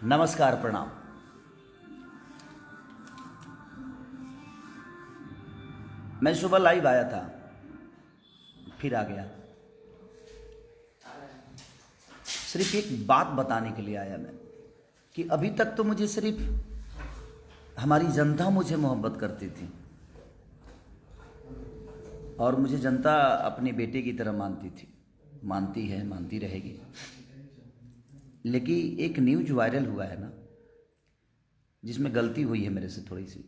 नमस्कार, प्रणाम। मैं सुबह लाइव आया था, फिर आ गया। सिर्फ एक बात बताने के लिए आया मैं कि अभी तक तो मुझे सिर्फ हमारी जनता मुझे मोहब्बत करती थी और मुझे जनता अपने बेटे की तरह मानती थी, मानती है, मानती रहेगी। लेकिन एक न्यूज वायरल हुआ है ना, जिसमें गलती हुई है मेरे से। थोड़ी सी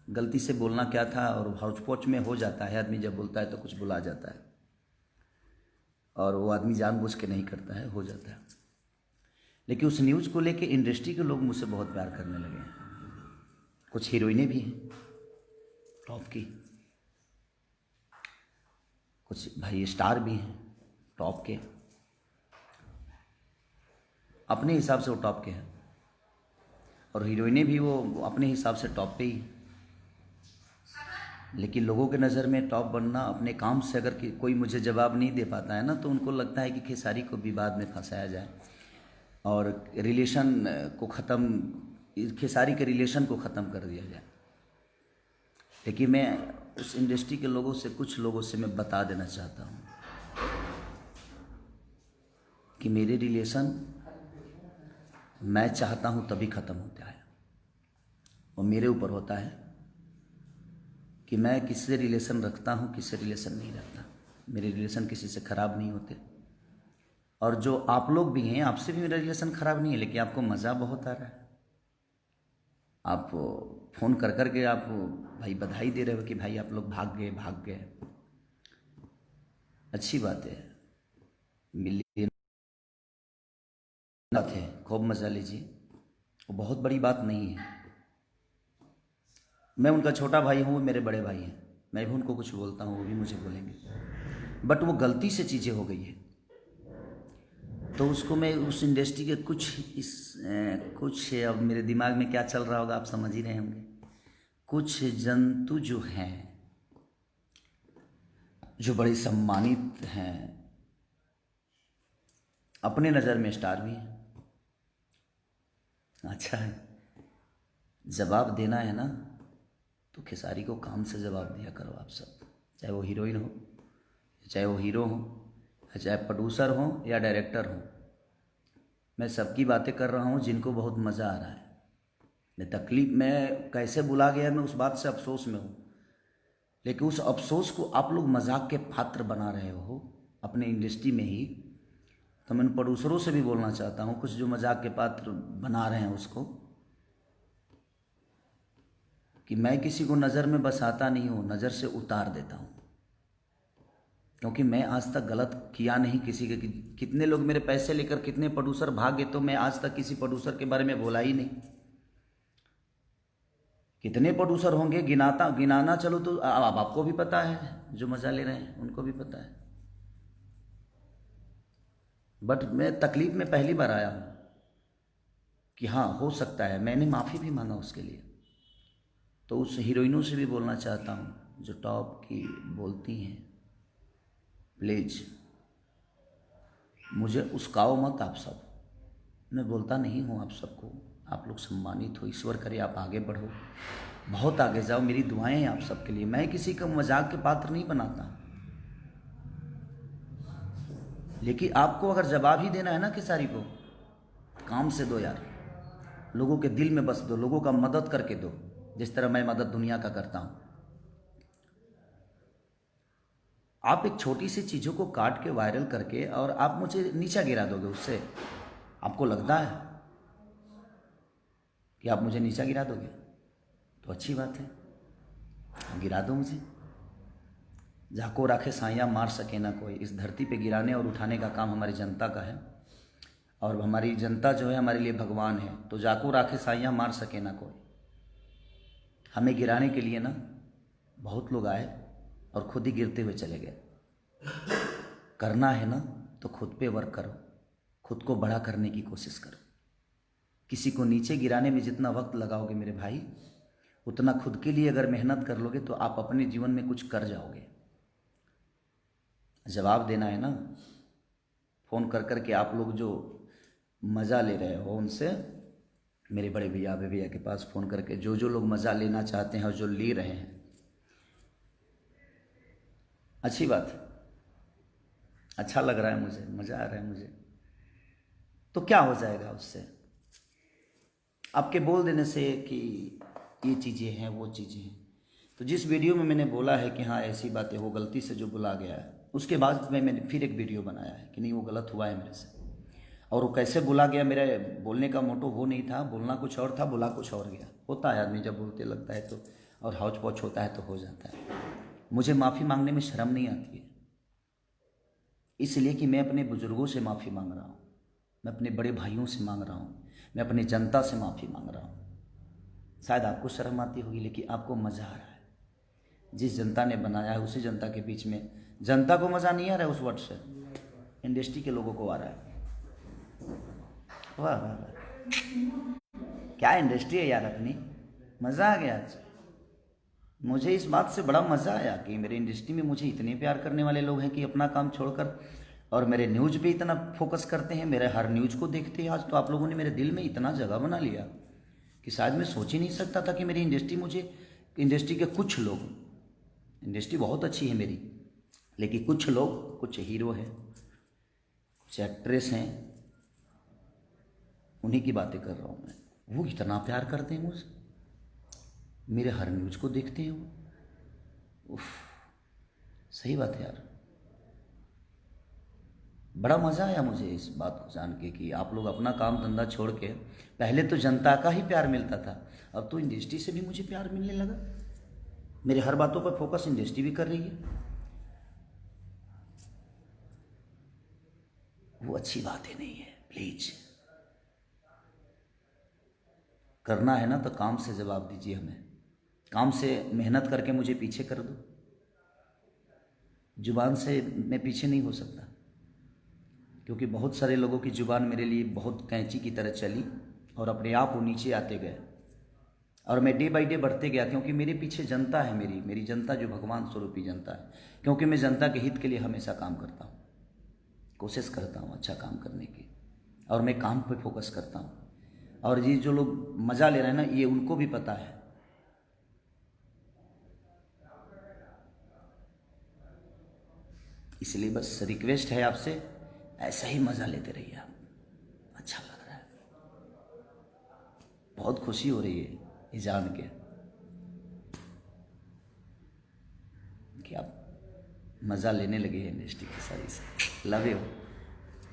गलती से बोलना क्या था, और हाउच पौच में हो जाता है। आदमी जब बोलता है तो कुछ बुला जाता है, और वो आदमी जानबूझ के नहीं करता है, हो जाता है। लेकिन उस न्यूज़ को लेके इंडस्ट्री के लोग मुझसे बहुत प्यार करने लगे हैं। कुछ हीरोइनें भी हैं टॉप की, कुछ भाई स्टार भी हैं टॉप के, अपने हिसाब से वो टॉप के हैं, और हीरोइनें भी वो अपने हिसाब से टॉप पे ही। लेकिन लोगों के नज़र में टॉप बनना अपने काम से, अगर कोई मुझे जवाब नहीं दे पाता है ना, तो उनको लगता है कि खेसारी को विवाद में फंसाया जाए और रिलेशन को ख़त्म, खेसारी के रिलेशन को ख़त्म कर दिया जाए। लेकिन मैं उस इंडस्ट्री के लोगों से, कुछ लोगों से मैं बता देना चाहता हूँ कि मेरे रिलेशन मैं चाहता हूँ तभी ख़त्म होता है, और मेरे ऊपर होता है कि मैं किससे रिलेशन रखता हूँ, किससे रिलेशन नहीं रखता। मेरे रिलेशन किसी से ख़राब नहीं होते, और जो आप लोग भी हैं, आपसे भी मेरा रिलेशन ख़राब नहीं है, लेकिन आपको मज़ा बहुत आ रहा है। आप फ़ोन कर कर के आप भाई बधाई दे रहे हो कि भाई आप लोग भाग गए, भाग गए। अच्छी बात है, मिलिए बात है, खूब मज़ा लीजिए, वो बहुत बड़ी बात नहीं है। मैं उनका छोटा भाई हूँ, वो मेरे बड़े भाई हैं। मैं भी उनको कुछ बोलता हूँ, वो भी मुझे बोलेंगे, बट वो गलती से चीज़ें हो गई है, तो उसको मैं उस इंडस्ट्री के कुछ अब मेरे दिमाग में क्या चल रहा होगा आप समझ ही रहे होंगे। कुछ जंतु जो हैं, जो बड़े सम्मानित हैं, अपने नज़र में स्टार भी हैं। अच्छा है, जवाब देना है ना, तो खेसारी को काम से जवाब दिया करो आप सब, चाहे वो हीरोइन हो, चाहे वो हीरो हो, चाहे प्रोड्यूसर हो या डायरेक्टर हो। मैं सबकी बातें कर रहा हूँ जिनको बहुत मज़ा आ रहा है। मैं तकलीफ़ में कैसे बुला गया, मैं उस बात से अफसोस में हूँ, लेकिन उस अफसोस को आप लोग मजाक के पात्र बना रहे हो अपने इंडस्ट्री में ही। तो मैं प्रोड्यूसरों से भी बोलना चाहता हूँ, कुछ जो मजाक के पात्र बना रहे हैं उसको, कि मैं किसी को नज़र में बसाता नहीं हूँ, नज़र से उतार देता हूँ। क्योंकि मैं आज तक गलत किया नहीं किसी के। कितने लोग मेरे पैसे लेकर, कितने प्रोड्यूसर भागे, तो मैं आज तक किसी प्रोड्यूसर के बारे में बोला ही नहीं। कितने प्रोड्यूसर होंगे, गिनाना चलो तो अब आपको भी पता है, जो मज़ा ले रहे हैं उनको भी पता है। बट मैं तकलीफ़ में पहली बार आया हूँ कि हाँ हो सकता है, मैंने माफ़ी भी मांगा उसके लिए। तो उस हीरोइनों से भी बोलना चाहता हूँ जो टॉप की बोलती हैं, प्लीज़ मुझे उस्काओ मत आप सब। मैं बोलता नहीं हूँ आप सबको, आप लोग सम्मानित हो, ईश्वर करे आप आगे बढ़ो, बहुत आगे जाओ, मेरी दुआएं हैं आप सबके लिए। मैं किसी का मजाक के पात्र नहीं बनाता, लेकिन आपको अगर जवाब ही देना है ना खेसारी को, काम से दो यार, लोगों के दिल में बस दो, लोगों का मदद करके दो, जिस तरह मैं मदद दुनिया का करता हूँ। आप एक छोटी सी चीज़ों को काट के वायरल करके और आप मुझे नीचा गिरा दोगे उससे, आपको लगता है कि आप मुझे नीचा गिरा दोगे, तो अच्छी बात है, गिरा दो मुझे। जाको राखे साइयाँ मार सके ना कोई। इस धरती पे गिराने और उठाने का काम हमारी जनता का है, और हमारी जनता जो है हमारे लिए भगवान है। तो जाको राखे साइयाँ मार सके ना कोई। हमें गिराने के लिए ना बहुत लोग आए और खुद ही गिरते हुए चले गए। करना है ना तो खुद पे वर्क करो, खुद को बड़ा करने की कोशिश करो। किसी को नीचे गिराने में जितना वक्त लगाओगे मेरे भाई, उतना खुद के लिए अगर मेहनत कर लोगे तो आप अपने जीवन में कुछ कर जाओगे। जवाब देना है ना, फ़ोन कर कर के आप लोग जो मज़ा ले रहे हो उनसे मेरे बड़े भैया भैया के पास फ़ोन करके जो जो लोग मज़ा लेना चाहते हैं और जो ले रहे हैं, अच्छी बात है, अच्छा लग रहा है मुझे, मज़ा आ रहा है मुझे। तो क्या हो जाएगा उससे? आपके बोल देने से कि ये चीज़ें हैं वो चीज़ें हैं। तो जिस वीडियो में मैंने बोला है कि हाँ ऐसी बातें वो गलती से जो बुला गया है, उसके बाद मैंने फिर एक वीडियो बनाया है कि नहीं वो गलत हुआ है मेरे से, और वो कैसे बुला गया, मेरे बोलने का मोटो वो नहीं था, बोलना कुछ और था, बुला कुछ और गया। होता है आदमी जब बोलते लगता है तो, और हौच पौच होता है तो हो जाता है। मुझे माफ़ी मांगने में शर्म नहीं आती है, इसलिए कि मैं अपने बुज़ुर्गों से माफ़ी मांग रहा हूँ, मैं अपने बड़े भाइयों से मांग रहा हूँ, मैं अपनी जनता से माफ़ी मांग रहा हूँ। शायद आपको शर्म आती होगी, लेकिन आपको मज़ा आ रहा है। जिस जनता ने बनाया है उसी जनता के बीच में, जनता को मज़ा नहीं आ रहा है उस वर्ड से, इंडस्ट्री के लोगों को आ रहा है। वाह वाह वाह, क्या इंडस्ट्री है यार अपनी, मज़ा आ गया आज। मुझे इस बात से बड़ा मज़ा आया कि मेरे इंडस्ट्री में मुझे इतने प्यार करने वाले लोग हैं कि अपना काम छोड़कर और मेरे न्यूज़ पे इतना फोकस करते हैं, मेरे हर न्यूज़ को देखते हैं। आज तो आप लोगों ने मेरे दिल में इतना जगह बना लिया कि शायद मैं सोच ही नहीं सकता था कि मेरी इंडस्ट्री, मुझे इंडस्ट्री के कुछ लोग, इंडस्ट्री बहुत अच्छी है मेरी, लेकिन कुछ लोग, कुछ हीरो हैं, कुछ एक्ट्रेस हैं, उन्हीं की बातें कर रहा हूँ मैं, वो इतना प्यार करते हैं मुझसे, मेरे हर न्यूज़ को देखते हैं वो। उफ, सही बात है यार, बड़ा मज़ा आया मुझे इस बात को जान के कि आप लोग अपना काम धंधा छोड़ के, पहले तो जनता का ही प्यार मिलता था, अब तो इंडस्ट्री से भी मुझे प्यार मिलने लगा। मेरे हर बातों पर फोकस इंडस्ट्री भी कर रही है, वो अच्छी बात ही नहीं है। प्लीज करना है ना तो काम से जवाब दीजिए हमें, काम से मेहनत करके मुझे पीछे कर दो, जुबान से मैं पीछे नहीं हो सकता, क्योंकि बहुत सारे लोगों की जुबान मेरे लिए बहुत कैंची की तरह चली और अपने आप वो नीचे आते गए, और मैं डे बाई डे बढ़ते गया, क्योंकि मेरे पीछे जनता है, मेरी जनता जो भगवान स्वरूपी जनता है, क्योंकि मैं जनता के हित के लिए हमेशा काम करता हूँ, कोशिश करता हूँ अच्छा काम करने की, और मैं काम पे फोकस करता हूँ। और ये जो लोग मज़ा ले रहे हैं ना, ये उनको भी पता है। इसलिए बस रिक्वेस्ट है आपसे, ऐसा ही मज़ा लेते रहिए आप, अच्छा लग रहा है, बहुत खुशी हो रही है ये जान के कि आप मज़ा लेने लगे हैं इंडस्ट्री की सारी से। Love you,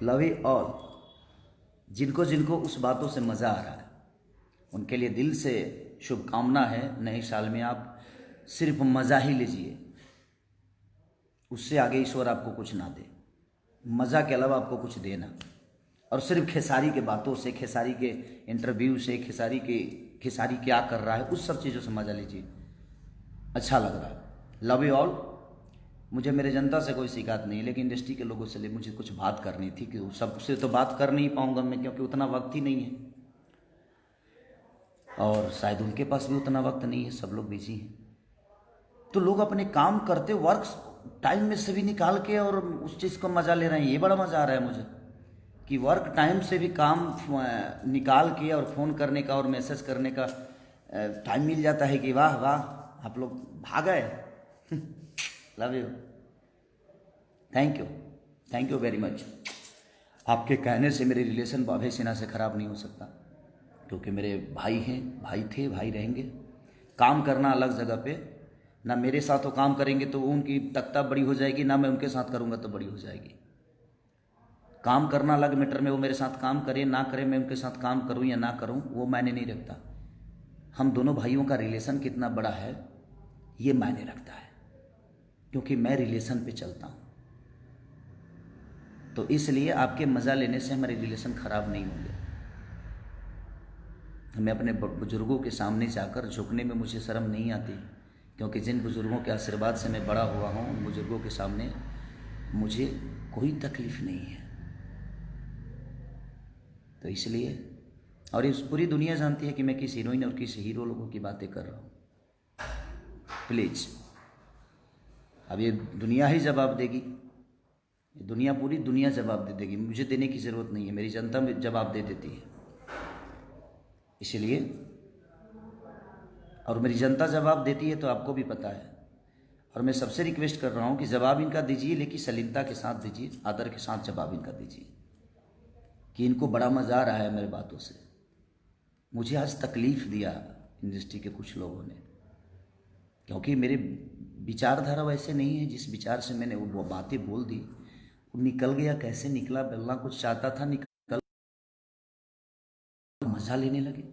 love you all. जिनको जिनको उस बातों से मज़ा आ रहा है उनके लिए दिल से शुभकामना है, नए साल में आप सिर्फ मज़ा ही लीजिए, उससे आगे ईश्वर आपको कुछ ना दे, मज़ा के अलावा आपको कुछ देना। और सिर्फ खेसारी के बातों से, खेसारी के इंटरव्यू से, खेसारी क्या कर रहा है, उस सब चीज़ों से मज़ा लीजिए, अच्छा लग रहा है। Love you all. मुझे मेरे जनता से कोई शिकायत नहीं, लेकिन इंडस्ट्री के लोगों से मुझे कुछ बात करनी थी कि सबसे तो बात कर नहीं पाऊँगा मैं, क्योंकि उतना वक्त ही नहीं है, और शायद उनके पास भी उतना वक्त नहीं है, सब लोग बिजी हैं। तो लोग अपने काम करते वर्क टाइम में से भी निकाल के और उस चीज़ को मज़ा ले रहे हैं, ये बड़ा मज़ा आ रहा है मुझे कि वर्क टाइम से भी काम निकाल के और फ़ोन करने का और मैसेज करने का टाइम मिल जाता है कि वाह वाह आप लोग भाग गए। Love you, thank you very much. आपके कहने से मेरे रिलेशन बाबे सिन्हा से ख़राब नहीं हो सकता, क्योंकि मेरे भाई हैं, भाई थे, भाई रहेंगे। काम करना अलग जगह पे, ना मेरे साथ वो काम करेंगे तो उनकी तख्ता बड़ी हो जाएगी, ना मैं उनके साथ करूँगा तो बड़ी हो जाएगी। काम करना अलग मैटर में, वो मेरे साथ काम करें ना करें, मैं उनके साथ काम करूँ या ना करूँ वो मायने नहीं रखता। हम दोनों भाइयों का रिलेशन कितना बड़ा है ये मायने रखता है, क्योंकि मैं रिलेशन पे चलता हूँ। तो इसलिए आपके मज़ा लेने से हमारे रिलेशन ख़राब नहीं होंगे। मैं अपने बुज़ुर्गों के सामने जाकर झुकने में मुझे शर्म नहीं आती, क्योंकि जिन बुज़ुर्गों के आशीर्वाद से मैं बड़ा हुआ हूँ, उन बुज़ुर्गों के सामने मुझे कोई तकलीफ़ नहीं है। तो इसलिए, और इस पूरी दुनिया जानती है कि मैं किस हीरोइन और किस हीरो लोगों की बातें कर रहा हूँ। प्लीज़, अब ये दुनिया ही जवाब देगी ये दुनिया, पूरी दुनिया जवाब दे देगी, मुझे देने की ज़रूरत नहीं है, मेरी जनता में जवाब दे देती है। इसलिए, और मेरी जनता जवाब देती है तो आपको भी पता है। और मैं सबसे रिक्वेस्ट कर रहा हूँ कि जवाब इनका दीजिए, लेकिन सलीमता के साथ दीजिए, आदर के साथ जवाब इनका दीजिए, कि इनको बड़ा मज़ा आ रहा है मेरे बातों से। मुझे आज तकलीफ़ दिया इंडस्ट्री के कुछ लोगों ने, क्योंकि मेरे विचारधारा वैसे नहीं है। जिस विचार से मैंने वो बातें बोल दी, वो निकल गया, कैसे निकला, बल्ला कुछ चाहता था, निकल, मज़ा लेने लगे।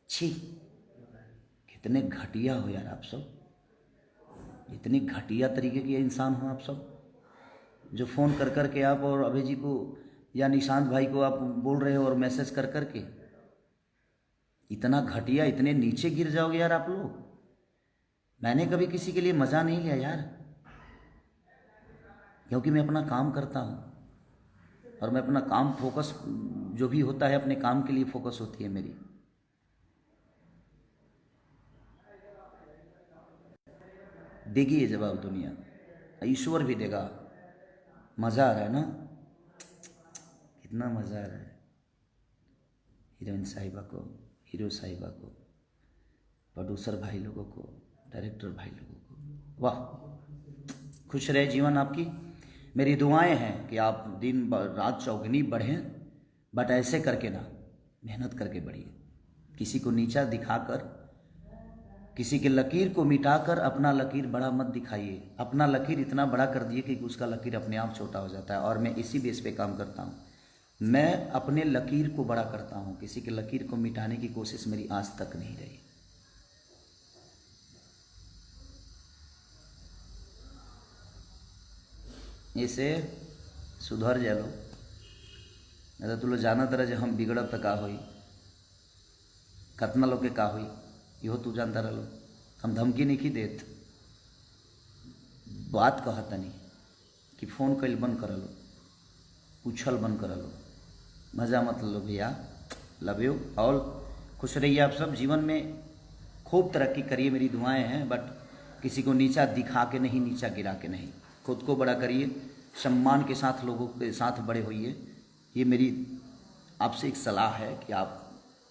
छी, कितने घटिया हो यार आप सब, इतनी घटिया तरीके के इंसान हो आप सब, जो फ़ोन कर कर के आप और अभय जी को या निशांत भाई को आप बोल रहे हो और मैसेज कर कर के, इतना घटिया, इतने नीचे गिर जाओगे यार आप लोग। मैंने कभी किसी के लिए मज़ा नहीं लिया यार, क्योंकि मैं अपना काम करता हूँ और मैं अपना काम फोकस, जो भी होता है अपने काम के लिए फोकस होती है मेरी। देगी ये जवाब दुनिया, ईश्वर भी देगा। मज़ा आ रहा है ना, कितना मज़ा आ रहा है। हीरोइन साहिबा को, हीरो साहिबा को, प्रोड्यूसर भाई लोगों को, डायरेक्टर भाई लोगों को, वाह, खुश रहे जीवन आपकी। मेरी दुआएं हैं कि आप दिन रात चौगुनी बढ़ें, बट ऐसे करके ना, मेहनत करके बढ़िए। किसी को नीचा दिखाकर, किसी के लकीर को मिटाकर अपना लकीर बड़ा मत दिखाइए। अपना लकीर इतना बड़ा कर दिए कि उसका लकीर अपने आप छोटा हो जाता है। और मैं इसी बेस पे काम करता हूँ, मैं अपने लकीर को बड़ा करता हूँ, किसी के लकीर को मिटाने की कोशिश मेरी आज तक नहीं रही। ऐसे सुधर जा लो, नहीं तो तू लोग जाना तरह जो हम बिगड़ब तो का होई, कतना लोग के का हुई, इहो तू जानता रहो। हम धमकी नहीं की देत, बात कहता नहीं कि फ़ोन कल बंद कर लो, पूछल बंद कर लो, मज़ा मत लो भैया। लव यू ऑल, खुश रहिए आप सब, जीवन में खूब तरक्की करिए, मेरी दुआएं हैं। बट किसी को नीचा दिखा के नहीं, नीचा गिरा के नहीं, खुद को बड़ा करिए, सम्मान के साथ लोगों के साथ बड़े होइए। ये मेरी आपसे एक सलाह है कि आप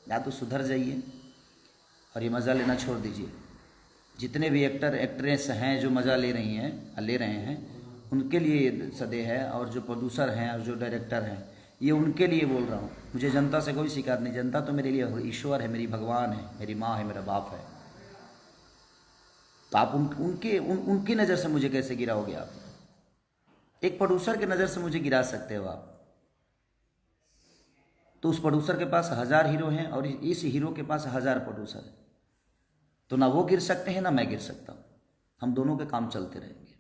या तो सुधर जाइए और ये मज़ा लेना छोड़ दीजिए। जितने भी एक्टर एक्ट्रेस हैं जो मज़ा ले रही हैं, ले रहे हैं, उनके लिए ये सदे है। और जो प्रोड्यूसर हैं और जो डायरेक्टर हैं, ये उनके लिए बोल रहा हूँ। मुझे जनता से कोई शिकायत नहीं, जनता तो मेरे लिए ईश्वर है, मेरी भगवान है, मेरी माँ है, मेरा बाप है। तो आप उनकी नज़र से मुझे कैसे गिराओगे आप? एक प्रोड्यूसर की नज़र से मुझे गिरा सकते हो आप? तो उस प्रोड्यूसर के पास 1000 हीरो हैं और इस हीरो के पास 1000 प्रोड्यूसर है, तो ना वो गिर सकते हैं ना मैं गिर सकता हूँ। हम दोनों के काम चलते रहेंगे।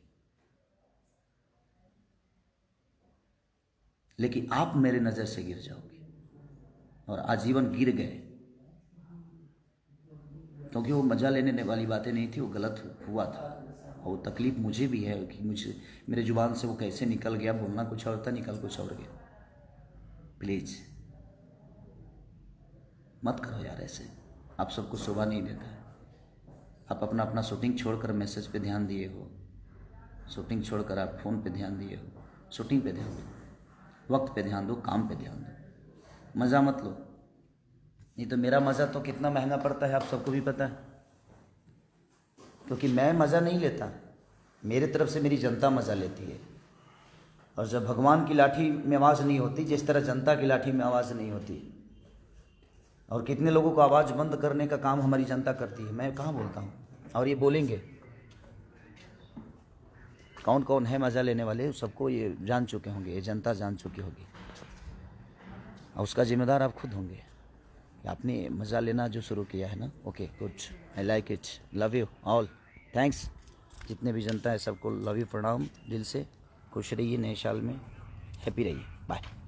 लेकिन आप मेरे नज़र से गिर जाओगे और आजीवन गिर गए, क्योंकि वो मज़ा लेने वाली बातें नहीं थी, वो गलत हुआ था। और वो तकलीफ़ मुझे भी है कि मुझे, मेरे जुबान से वो कैसे निकल गया, बोलना कुछ और था, निकल कुछ और गया। प्लीज़ मत करो यार ऐसे, आप सबको शोभा नहीं देता है। आप अपना अपना शूटिंग छोड़कर मैसेज पे ध्यान दिए हो, शूटिंग छोड़कर आप फ़ोन पे ध्यान दिए हो। शूटिंग पे ध्यान दो, वक्त पे ध्यान दो, काम पे ध्यान दो, मज़ा मत लो। नहीं तो मेरा मज़ा तो कितना महंगा पड़ता है आप सबको भी पता है, क्योंकि मैं मज़ा नहीं लेता, मेरे तरफ से मेरी जनता मज़ा लेती है। और जब भगवान की लाठी में आवाज़ नहीं होती, जिस तरह जनता की लाठी में आवाज़ नहीं होती, और कितने लोगों को आवाज़ बंद करने का काम हमारी जनता करती है, मैं कहाँ बोलता हूँ। और ये बोलेंगे कौन कौन है मज़ा लेने वाले, सबको ये जान चुके होंगे, ये जनता जान चुकी होगी, और उसका जिम्मेदार आप खुद होंगे कि आपने मज़ा लेना जो शुरू किया है ना। Okay good, I like it, love you all, thanks. जितने भी जनता है सबको लव यू, प्रणाम दिल से। खुश रहिए, नए साल में हैप्पी रहिए, बाय।